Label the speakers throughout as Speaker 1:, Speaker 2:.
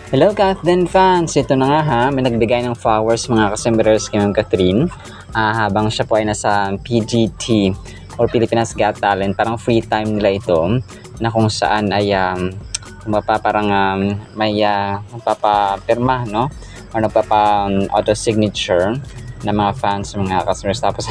Speaker 1: Hello Kathleen fans! Ito na nga ha, may nagbigay ng flowers mga kasembrers kay Ma'am Catherine habang siya po ay nasa PGT or Pilipinas Got Talent. Parang free time nila ito na kung saan ay may magpapapirma, no? Or nagpapa-auto signature ng mga fans, mga customers. Tapos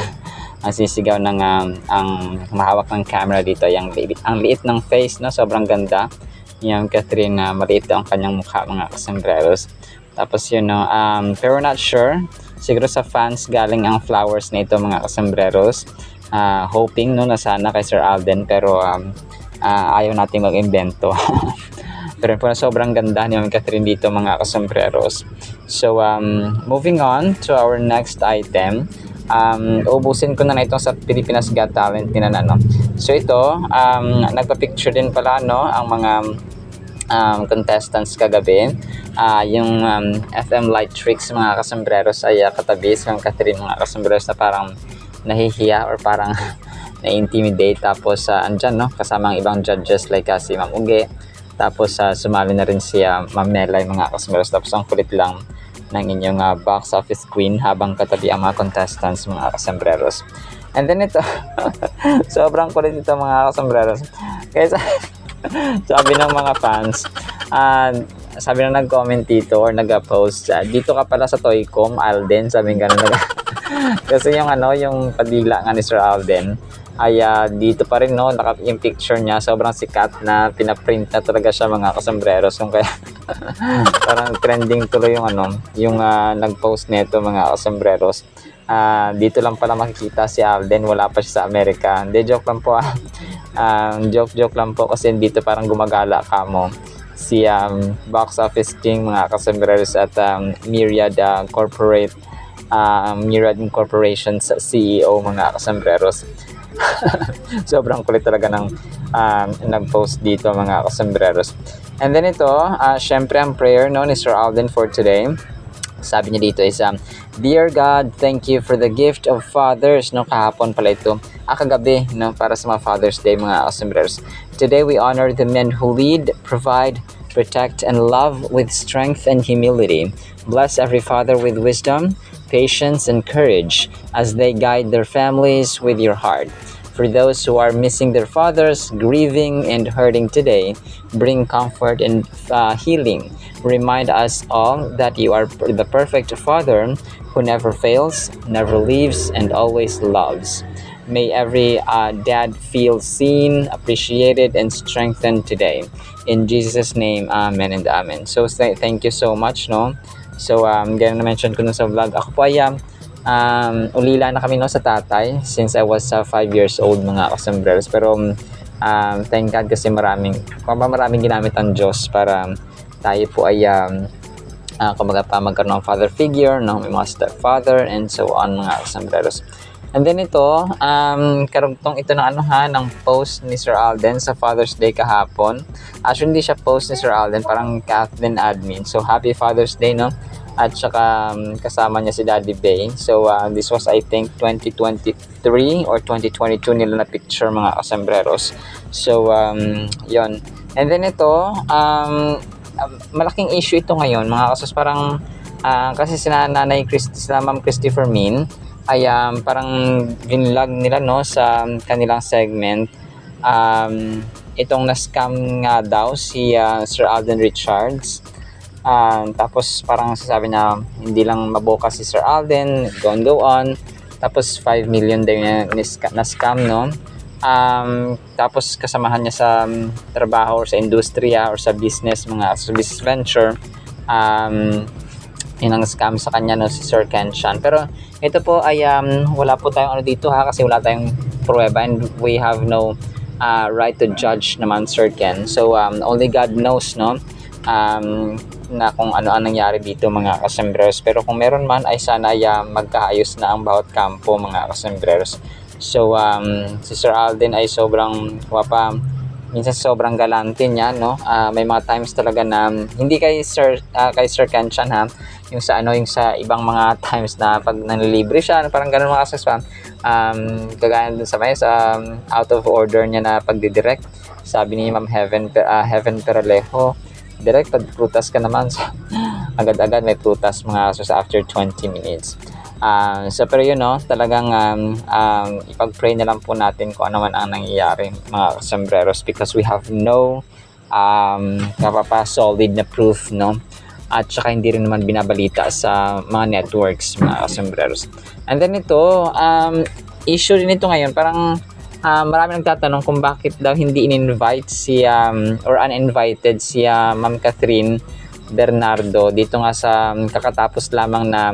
Speaker 1: ang sisigaw ng ang mahawak ng camera dito, ang liit ng face, no? Sobrang ganda. Yung Catherine, maliit ang kanyang mukha, mga kasembreros. Tapos yun, no, pero not sure, siguro sa fans galing ang flowers na ito, mga kasembreros. Hoping, no, na sana kay Sir Alden, pero ayaw natin mag-invento. Pero po sobrang ganda ni Ma'am Catherine dito, mga kasembreros. So moving on to our next item. Ubusin ko na itong sa Pilipinas Got Talent din na, no. So ito, nagpa-picture din pala, no, ang mga contestants kagabi. Yung FM Light Tricks, mga kasembreros, ay katabi si Ma'am Catherine, mga kasembreros, na parang nahihiya or parang na-intimidate. Tapos andyan, no, kasama ang ibang judges like si Ma'am Uge. Tapos sumali na rin si Ma'am Nelay, mga kasembreros. Tapos ang kulit lang ng inyong box office queen habang katabi ang mga contestants, mga kasembreros. And then ito, sobrang kulit ito, mga kasembreros. Kaya sabi ng mga fans, sabi na nag-comment dito or nag-post, dito ka pala sa Toycom, Alden, sabi nga na kasi yung padila nga ni Sir Alden ay dito pa rin, no, yung picture niya sobrang sikat na pinaprint na talaga siya, mga kasembreros. Kung kaya parang trending tuloy yung nag-post nito, mga kasembreros. Dito lang pala makikita si Alden, wala pa siya sa Amerika. Hindi, joke lang po. Joke lang po, kasi dito parang gumagala ka mo si box office king, mga kasembreros, at Myriad Myriad Incorporation's CEO, mga kasembreros. Sobrang kulit talaga ng nag-post dito, mga kasembreros. And then ito, syempre ang prayer, no, ni Sir Alden for today. Sabi niya dito is, Dear God, thank you for the gift of fathers. No, kahapon pala ito. Kagabi, no, para sa mga Father's Day, mga kasembreros. Today we honor the men who lead, provide, protect, and love with strength and humility. Bless every father with wisdom, patience, and courage as they guide their families with your heart. For those who are missing their fathers, grieving and hurting today, bring comfort and healing. Remind us all that you are the perfect Father who never fails, never leaves, and always loves. May every dad feel seen, appreciated, and strengthened today. In Jesus' name, amen and amen. So thank you so much, no? So ganyan na mention ko sa vlog. Ako po ay ulila na kami, no, sa tatay since I was 5 years old, mga kasembreros. Pero thank God, kasi maraming ginamit ang Diyos para tayo po ay magkaroon ng father figure, no? May mga stepfather and so on, mga kasembreros. And then ito, karugtong ito ng post ni Sir Alden sa Father's Day kahapon. Actually, hindi siya post ni Sir Alden, parang Kathleen admin. So, happy Father's Day, no? At saka kasama niya si Daddy Bay. So, this was, I think, 2023 or 2022 nila na picture, mga kasembreros. So, yon. And then ito, malaking issue ito ngayon, mga kasos. Parang, kasi sila Ma'am Christopher Min, ay parang vinlog nila, no, sa kanilang segment. Itong na-scam nga daw si Sir Alden Richards. Tapos parang sasabi na hindi lang maboka si Sir Alden, go on. Tapos 5 million daw na-scam, no. Tapos kasamahan niya sa trabaho or sa industriya or sa business, sa business venture. Yun ang scam sa kanya, no, si Sir Kenshan. Pero ito po ay wala po tayong dito, kasi wala tayong pruweba and we have no right to judge naman, Sir Ken. So only God knows, no, na kung ano ang nangyari dito, mga kasembreros. Pero kung meron man, ay sana ay magkaayos na ang bawat kampo, mga kasembreros. So si Sir Alden ay sobrang minsan sobrang galante niya, no. May mga times talaga na hindi kay Sir Kenshan, ha, yung sa ibang mga times na pag nanilibre siya, parang ganun, mga kasembreros. Kagaya dun sa out of order niya na pagdidirect, sabi ni Ma'am Heaven Peralejo, direct pag prutas ka naman, so, agad-agad may prutas mga kasombreros after 20 minutes. So pero yun, no, talagang ipag-pray na lang po natin kung ano man ang nangyayari mga kasombreros, because we have no solid na proof, no, at saka hindi rin naman binabalita sa mga networks mga kasombreros. And then ito, issue rin ito ngayon, parang marami nagtatanong kung bakit daw hindi in-invite si or uninvited si Ma'am Catherine Bernardo dito nga sa kakatapos lamang na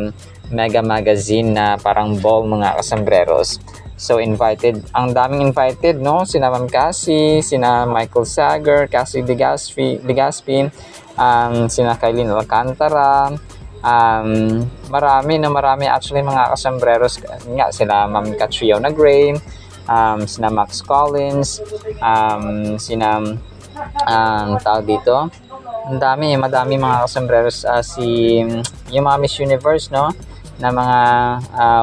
Speaker 1: Mega Magazine na parang ball mga kasombreros. So invited, ang daming invited, no? Sina Ma'am Cassie, sina Michael Sager, Cassie Legaspi, sina Kailin Alcantara, marami actually mga kasombreros nga, sila Ma'am Catriona Gray, sina Max Collins, sina tao dito, madami mga kasombreros, yung mga Miss Universe, no, na mga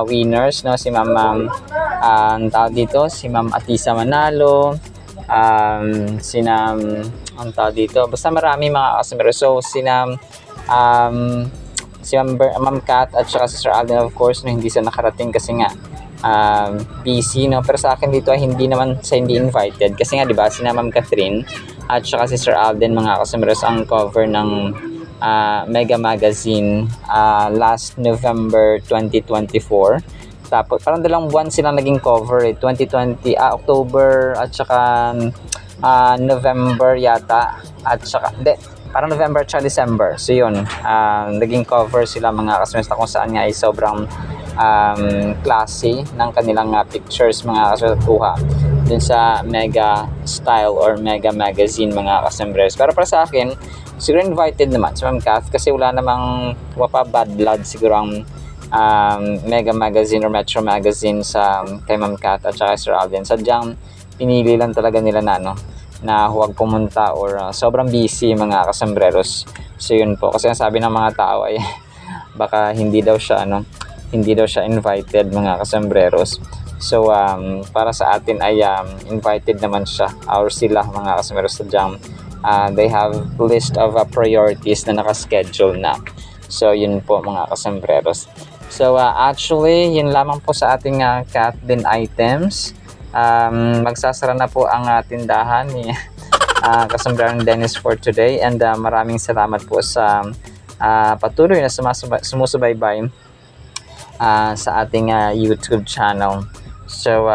Speaker 1: winners, no, si Ma'am tao dito, si Ma'am Atisa Manalo, ang tao dito, basta marami mga kasombreros. So si Ma'am Kat at saka si Sir Alden, of course, no, hindi sila nakarating kasi nga busy, no. Pero sa akin dito ay hindi naman sa hindi invited, kasi nga 'di ba sina Ma'am Catherine at saka si Sir Alden mga kasombreros ang cover ng Mega Magazine last November 2024. Tapos parang dalawang buwan silang naging cover, 2020 October at saka November yata, at saka hindi, parang November at December. So yun, naging cover sila mga kasombreros, na kung saan nga ay sobrang classy ng kanilang pictures mga kasombreros kuha dun sa Mega Style or Mega Magazine mga kasombreros. Pero para sa akin, siguro invited naman si Ma'am Kath, kasi wala namang bad blood siguro ang Mega Magazine or Metro Magazine sa kay Ma'am Kath at saka Sir Alden. Sadyang pinili lang talaga nila na huwag pumunta or sobrang busy mga kasombreros. So yun po, kasi ang sabi ng mga tao ay baka hindi daw siya invited mga kasombreros. So para sa atin ay invited naman siya or sila mga kasombreros. Sadyang they have list of priorities na nakaschedule na. So yun po mga kasombreros. So actually yun lamang po sa ating Cat Din items. Magsasara na po ang tindahan ni Kasombrerong Dennis for today, and maraming salamat po sa patuloy na sumusubaybay sa ating YouTube channel. So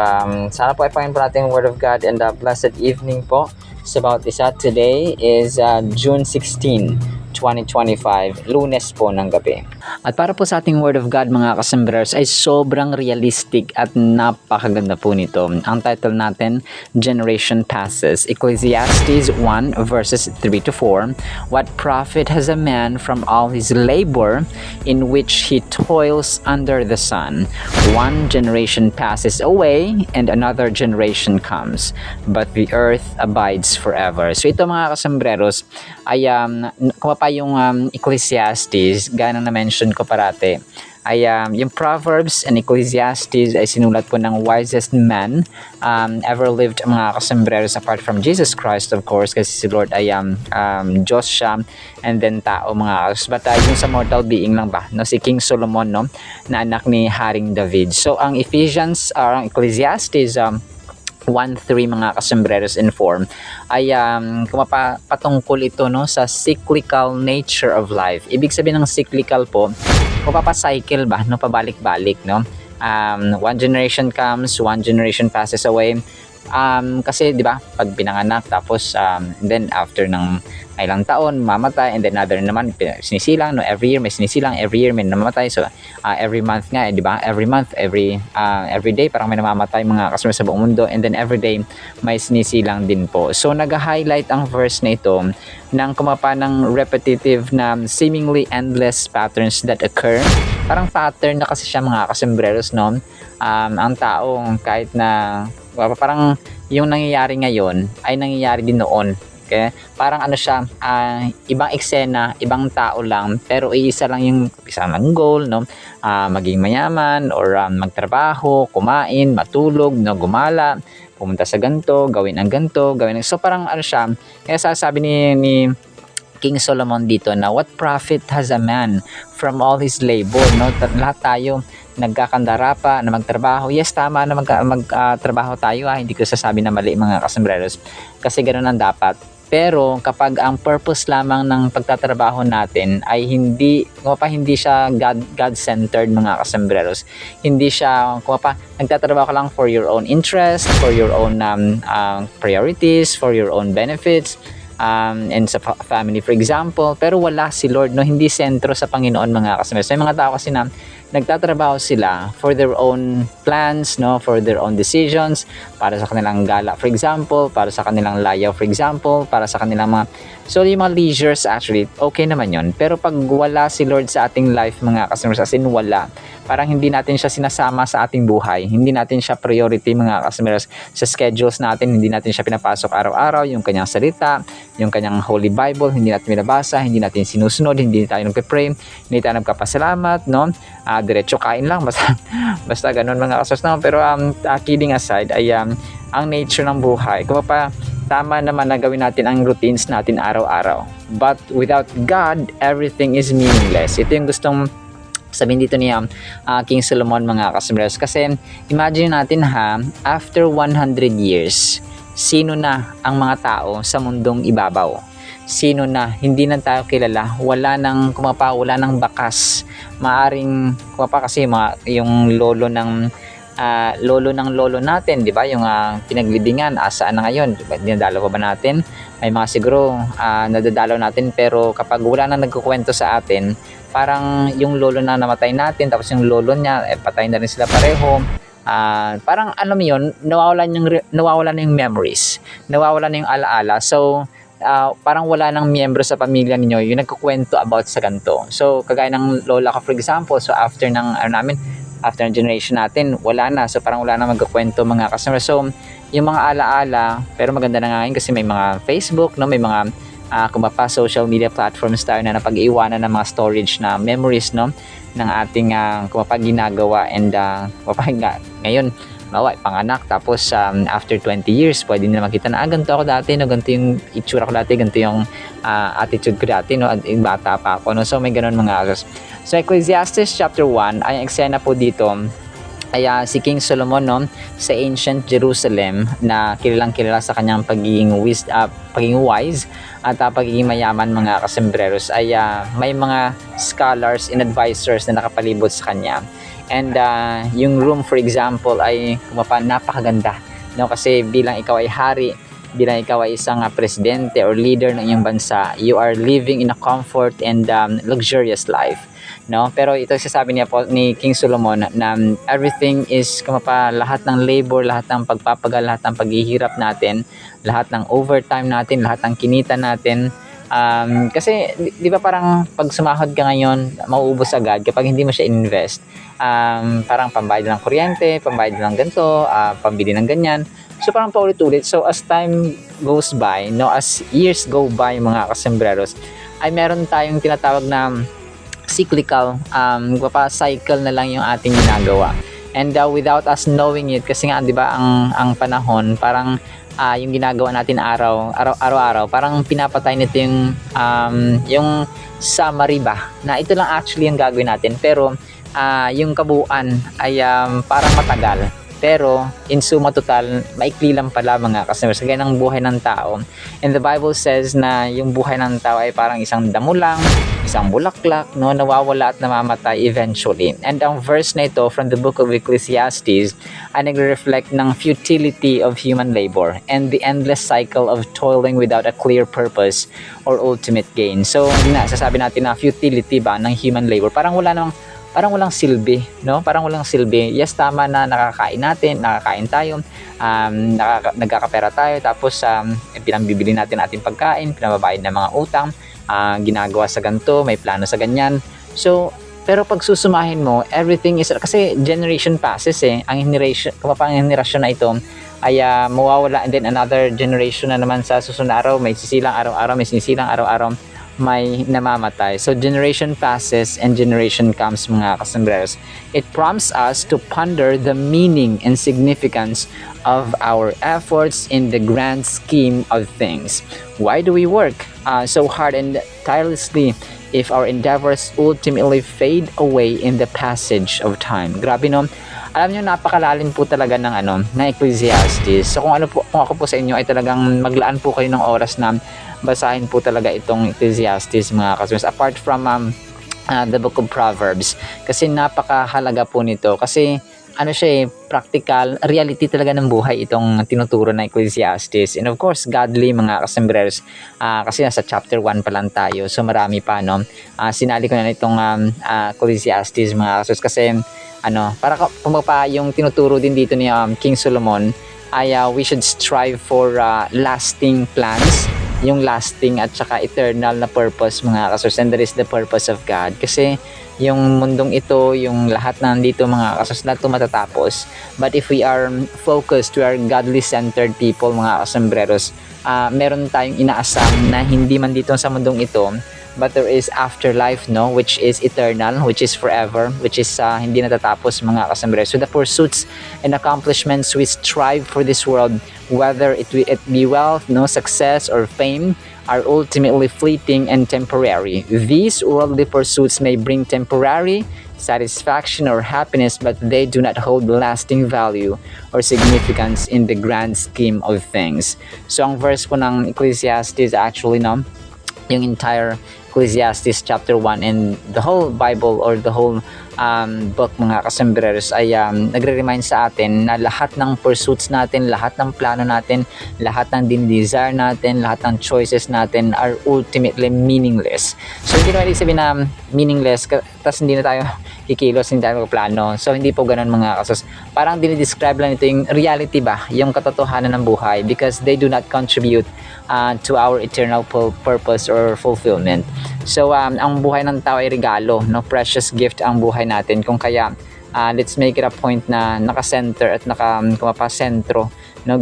Speaker 1: sana po ay Panginoon po natin Word of God, and blessed evening po. So about this today is June 16, 2025, Lunes po ng gabi. At para po sa ating Word of God mga kasombreros ay sobrang realistic at napakaganda po nito. Ang title natin, Generation Passes, Ecclesiastes 1 verses 3 to 4. What profit has a man from all his labor in which he toils under the sun? One generation passes away and another generation comes, but the earth abides forever. So ito mga kasombreros ay kumapa yung Ecclesiastes, gana na-mention ko parate, ay yung Proverbs and Ecclesiastes ay sinulat po ng wisest man ever lived mga kasombreros, apart from Jesus Christ of course, kasi si Lord ay Diyos siya, and then tao mga kasombreros. But yung sa mortal being lang ba, no, si King Solomon, no, na anak ni Haring David. So ang Ephesians or ang Ecclesiastes 1:3 mga kasombreros inform ay patungkol ito, no, sa cyclical nature of life. Ibig sabihin ng cyclical po, cycle ba, no, pabalik-balik, no. One generation comes, one generation passes away. Kasi 'di ba, pag pinanganak tapos then after ng ilang taon mamatay, and then another naman sinisilang, no, every year may sinisilang, every year may namamatay. So every month nga 'di ba, every month, every day parang may namamatay mga kasombreros sa buong mundo, and then every day may sinisilang din po. So nag-highlight ang verse na ito ng kumapa ng repetitive na seemingly endless patterns that occur. Parang pattern na kasi siya mga kasombreros, no. Ang tao kahit na parang yung nangyayari ngayon ay nangyayari din noon. Okay? Parang ano siya, ibang eksena, ibang tao lang, pero isa lang goal, no? Maging mayaman or magtrabaho, kumain, matulog, no, gumala, pumunta sa ganto, gawin ang ganto, gawin. So parang ano siya, kaya sasabi ni King Solomon dito na what profit has a man from all his labor, no? Lahat tayo nagkakandara pa na magtrabaho. Yes, tama na magtrabaho tayo, hindi ko sasabi na mali mga kasambreros, kasi ganoon ang dapat. Pero kapag ang purpose lamang ng pagtatrabaho natin ay hindi siya God-centered mga kasambreros, hindi siya nagtatrabaho ka lang for your own interest, for your own priorities, for your own benefits, and sa family for example, pero wala si Lord, no? Hindi sentro sa Panginoon mga kasambreros. May mga tao kasi na nagtatrabaho sila for their own plans, no, for their own decisions, para sa kanilang gala for example, para sa kanilang layaw for example, para sa kanilang mga, so yung mga leisures actually okay naman yon. Pero pag wala si Lord sa ating life mga kasambreros, as in wala, parang hindi natin siya sinasama sa ating buhay, hindi natin siya priority mga kasambreros sa schedules natin, hindi natin siya pinapasok araw-araw, yung kanyang salita, yung kanyang Holy Bible, hindi natin binabasa, hindi natin sinusunod, hindi tayo nagpe-pray, hindi tayo nagpapasalamat, no? Diretso kain lang, basta ganun mga kasos, no? Pero kidding aside, ay ang nature ng buhay, kung tama naman na gawin natin ang routines natin araw-araw, but without God, everything is meaningless. Ito yung gustong sabihin dito ni King Solomon mga kasambreros, kasi imagine natin after 100 years, sino na ang mga tao sa mundong ibabaw? Sino na? Hindi na tayo kilala. Wala nang bakas. Maaring kasi yung lolo ng lolo natin, di ba? Yung pinaglibingan, asaan na ngayon? Diba? Dinadalaw pa ba natin? May mga siguro nadadalaw natin, pero kapag wala nang nagkukwento sa atin, parang yung lolo na namatay natin, tapos yung lolo niya, patay na rin sila pareho. Parang alam mo yun, nawawalan na yung memories, nawawalan na yung alaala. So parang wala nang miyembro sa pamilya ninyo yung nagkukwento about sa ganito. So kagaya ng lola ko for example, so after ng generation natin, wala na. So parang wala na magkukwento mga customer. So yung mga alaala, pero maganda na ngayon kasi may mga Facebook, no, may mga social media platforms tayo na napag-iwanan ng mga storage na memories, no, ng ating ginagawa. And ngayon panganak, tapos after 20 years pwede nila makita na ganito ako dati, no, ganito yung itsura ko dati, ganito yung attitude ko dati, no, yung bata pa ako, no. So may ganun mga asos. So Ecclesiastes chapter 1 ay ang eksena po dito ay si King Solomon, no, sa ancient Jerusalem, na kilalang kilala sa kanyang pagiging wise at pagiging mayaman mga kasambreros, ay may mga scholars and advisors na nakapalibot sa kanya. And yung room for example ay napakaganda, no, kasi bilang ikaw ay hari, bilang ikaw ay isang presidente or leader ng iyong bansa, you are living in a comfort and luxurious life, no. Pero ito sasabi niya po ni King Solomon na everything is lahat ng labor, lahat ng pagpapagal, lahat ng paghihirap natin, lahat ng overtime natin, lahat ng kinita natin, kasi di ba parang pag sumahod ka ngayon, mauubos agad kapag hindi mo siya invest. Parang pambayad ng kuryente, pambayad ng ganito, pambili ng ganyan. So parang paulit-ulit. So as time goes by, no, as years go by mga kasambreros, ay meron tayong tinatawag na cyclical, cycle na lang yung ating ginagawa. And without us knowing it, kasi nga 'di ba ang panahon parang yung ginagawa natin araw-araw, parang pinapatay nito yung summary ba, na ito lang actually yung gagawin natin, pero yung kabuuan ay parang matagal, pero in suma total maikli lang pala mga kasama, kagaya ng buhay ng tao. And the Bible says na yung buhay ng tao ay parang isang damo lang, isang bulaklak, no, nawawala at namamatay eventually. And ang verse na ito from the book of Ecclesiastes ay nagre-reflect ng futility of human labor and the endless cycle of toiling without a clear purpose or ultimate gain. So sasabi natin na futility ba ng human labor, parang walang silbi, no? Parang walang silbi. Yes, tama na nakakain tayo, nagkakapera tayo, tapos pinambibili natin ating pagkain, pinababayad ng mga utang, ginagawa sa ganito, may plano sa ganyan. So, pero pag susumahin mo, everything is, kasi generation passes ang henerasyon na ito ay mawawala, and then another generation na naman sa susunod na araw, may sisilang araw-araw, may namamatay. So generation passes and generation comes, mga kasambreros. It prompts us to ponder the meaning and significance of our efforts in the grand scheme of things. Why do we work so hard and tirelessly if our endeavors ultimately fade away in the passage of time? Grabe, no? Alam niyo, napakalalim po talaga ng Ecclesiastes. So kung ako po sa inyo ay talagang maglaan po kayo ng oras na basahin po talaga itong Ecclesiastes, mga kasmas, apart from the book of Proverbs, kasi napakahalaga po nito, kasi siya practical, reality talaga ng buhay itong tinuturo na Ecclesiastes. And of course, godly, mga kasambreros, kasi nasa chapter 1 pa lang tayo, so marami pa, no? Sinali ko na itong Ecclesiastes, mga kasambreros, kasi para kumapa yung tinuturo din dito ni King Solomon ay we should strive for lasting plans, yung lasting at saka eternal na purpose, mga kasos, and that is the purpose of God. Kasi yung mundong ito, yung lahat na nandito, mga kasos, lahat ito matatapos. But if we are focused, we are godly-centered people, mga kasambreros, meron tayong inaasam na hindi man dito sa mundong ito, but there is afterlife, no, which is eternal, which is forever, which is hindi natatapos, mga kasambreros. So the pursuits and accomplishments we strive for this world, whether it be wealth, no, success or fame, are ultimately fleeting and temporary. These worldly pursuits may bring temporary satisfaction or happiness, but they do not hold lasting value or significance in the grand scheme of things. So ang verse po ng Ecclesiastes, actually, no, yung entire Ecclesiastes chapter 1 and the whole Bible or the whole book, mga kasambreros, ay nagre-remind sa atin na lahat ng pursuits natin, lahat ng plano natin, lahat ng desire natin, lahat ng choices natin are ultimately meaningless. So hindi naman sabihin na meaningless tapos hindi na tayo kikilos, hindi tayo magplano. So hindi po ganun, mga kasos. Parang dinidescribe lang ito yung reality ba, yung katotohanan ng buhay, because they do not contribute to our eternal purpose or fulfillment. So ang buhay ng tao ay regalo, no, precious gift ang buhay natin. Kung kaya let's make it a point na naka-center at kumapasentro, no,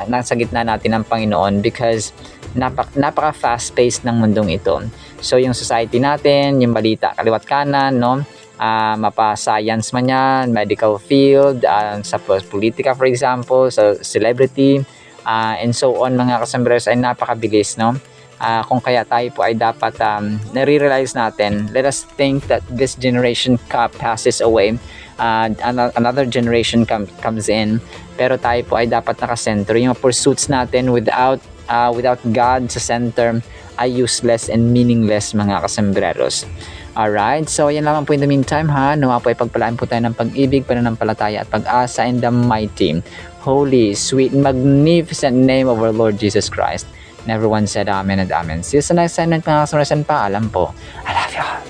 Speaker 1: nasa gitna natin ng Panginoon, because napaka fast paced ng mundong ito. So yung society natin, yung balita kaliwat kanan, no, mapa-science man yan, medical field, sa politika for example, sa celebrity, and so on, mga kasambreros, ay napakabilis, no? Kung kaya tayo po ay dapat nare-realize natin, let us think that this generation passes away, another generation comes in, pero tayo po ay dapat nakasentro. Yung pursuits natin without God sa center ay useless and meaningless, mga kasambreros. Alright, so yan lamang po in the meantime, nawa po ay pagpalaan po tayo ng pag-ibig, pananampalataya at pag-asa in the mighty, holy, sweet, magnificent name of our Lord Jesus Christ. And everyone said amen and amen. See you sa next segment, mga kasambreros, and paalam po. I love you all.